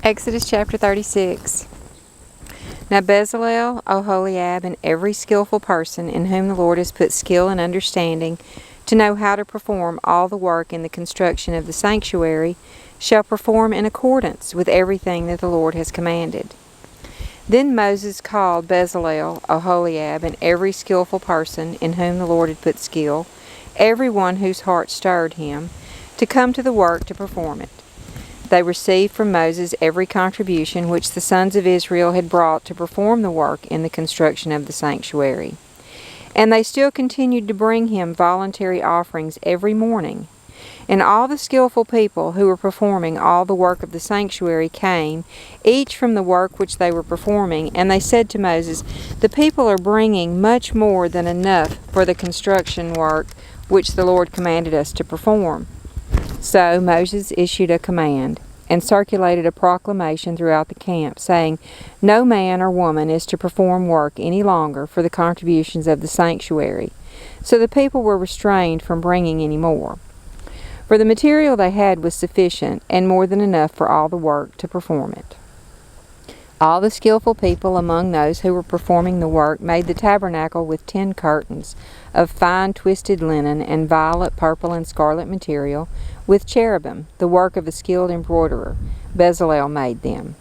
Exodus chapter 36. Now Bezalel, Oholiab, and every skillful person in whom the Lord has put skill and understanding to know how to perform all the work in the construction of the sanctuary shall perform in accordance with everything that the Lord has commanded. Then Moses called Bezalel, Oholiab, and every skillful person in whom the Lord had put skill, every one whose heart stirred him, to come to the work to perform it. They received from Moses every contribution which the sons of Israel had brought to perform the work in the construction of the sanctuary. And they still continued to bring him voluntary offerings every morning. And all the skillful people who were performing all the work of the sanctuary came, each from the work which they were performing, and they said to Moses, "The people are bringing much more than enough for the construction work which the Lord commanded us to perform." So Moses issued a command and circulated a proclamation throughout the camp, saying, "No man or woman is to perform work any longer for the contributions of the sanctuary." So the people were restrained from bringing any more. For the material they had was sufficient, and more than enough for all the work to perform it. All the skillful people among those who were performing the work made the tabernacle with 10 curtains of fine twisted linen and violet, purple, and scarlet material, with cherubim, the work of a skilled embroiderer. Bezalel made them.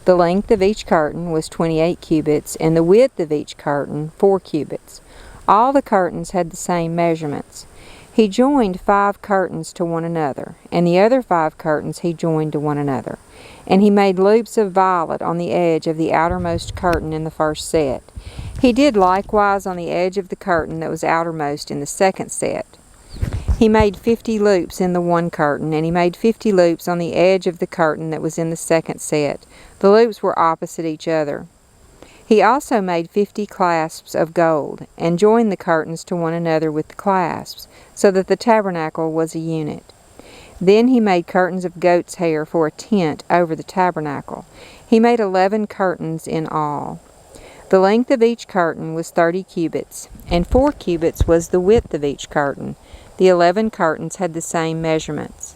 The length of each curtain was 28 cubits, and the width of each curtain 4 cubits. All the curtains had the same measurements. He joined 5 curtains to one another, and the other 5 curtains he joined to one another. And he made loops of violet on the edge of the outermost curtain in the first set. He did likewise on the edge of the curtain that was outermost in the second set. He made 50 loops in the one curtain, and he made 50 loops on the edge of the curtain that was in the second set. The loops were opposite each other. He also made 50 clasps of gold, and joined the curtains to one another with the clasps, so that the tabernacle was a unit. Then he made curtains of goat's hair for a tent over the tabernacle. He made 11 curtains in all. The length of each curtain was 30 cubits, and 4 cubits was the width of each curtain. The 11 curtains had the same measurements.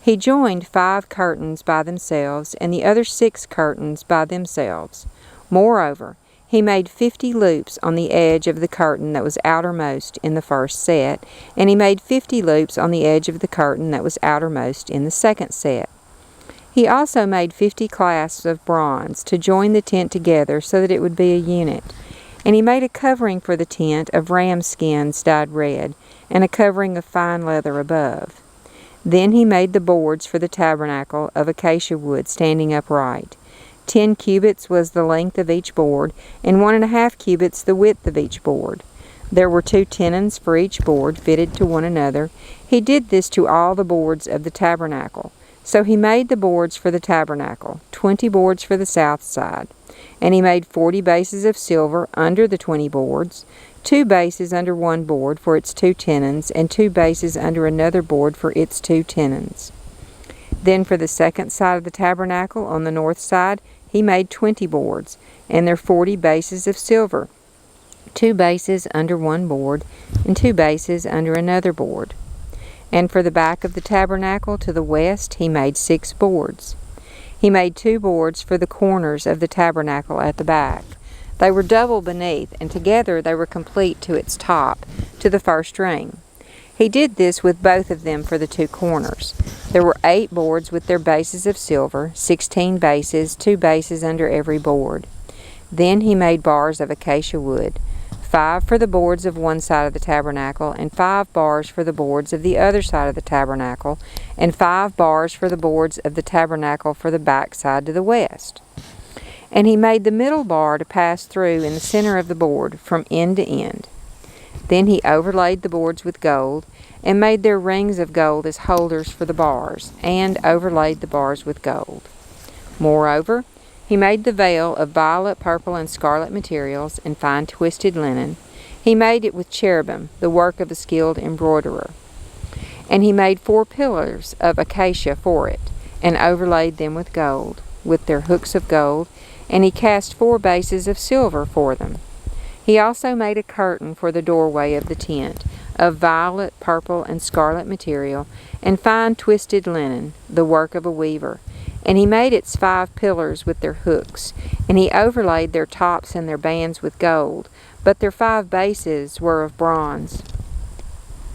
He joined 5 curtains by themselves, and the other 6 curtains by themselves. Moreover, he made 50 loops on the edge of the curtain that was outermost in the first set, and he made 50 loops on the edge of the curtain that was outermost in the second set. He also made 50 clasps of bronze to join the tent together so that it would be a unit. And he made a covering for the tent of ram skins dyed red, and a covering of fine leather above. Then he made the boards for the tabernacle of acacia wood standing upright. 10 cubits was the length of each board, and 1.5 cubits the width of each board. There were 2 tenons for each board fitted to one another. He did this to all the boards of the tabernacle. So he made the boards for the tabernacle, 20 boards for the south side. And he made 40 bases of silver under the 20 boards, 2 bases under one board for its 2 tenons, and 2 bases under another board for its 2 tenons. Then for the second side of the tabernacle on the north side, he made 20 boards, and their 40 bases of silver, 2 bases under one board, and 2 bases under another board. And for the back of the tabernacle to the west, he made 6 boards. He made 2 boards for the corners of the tabernacle at the back. They were double beneath, and together they were complete to its top, to the first ring. He did this with both of them for the 2 corners. There were 8 boards with their bases of silver, 16 bases, 2 bases under every board. Then he made bars of acacia wood, 5 for the boards of one side of the tabernacle, and 5 bars for the boards of the other side of the tabernacle, and 5 bars for the boards of the tabernacle for the back side to the west. And he made the middle bar to pass through in the center of the board from end to end. Then he overlaid the boards with gold, and made their rings of gold as holders for the bars, and overlaid the bars with gold. Moreover, he made the veil of violet, purple, and scarlet materials and fine twisted linen. He made it with cherubim, the work of a skilled embroiderer. And he made 4 pillars of acacia for it, and overlaid them with gold, with their hooks of gold, and he cast 4 bases of silver for them. He also made a curtain for the doorway of the tent, of violet, purple, and scarlet material, and fine twisted linen, the work of a weaver. And he made its 5 pillars with their hooks, and he overlaid their tops and their bands with gold, but their 5 bases were of bronze.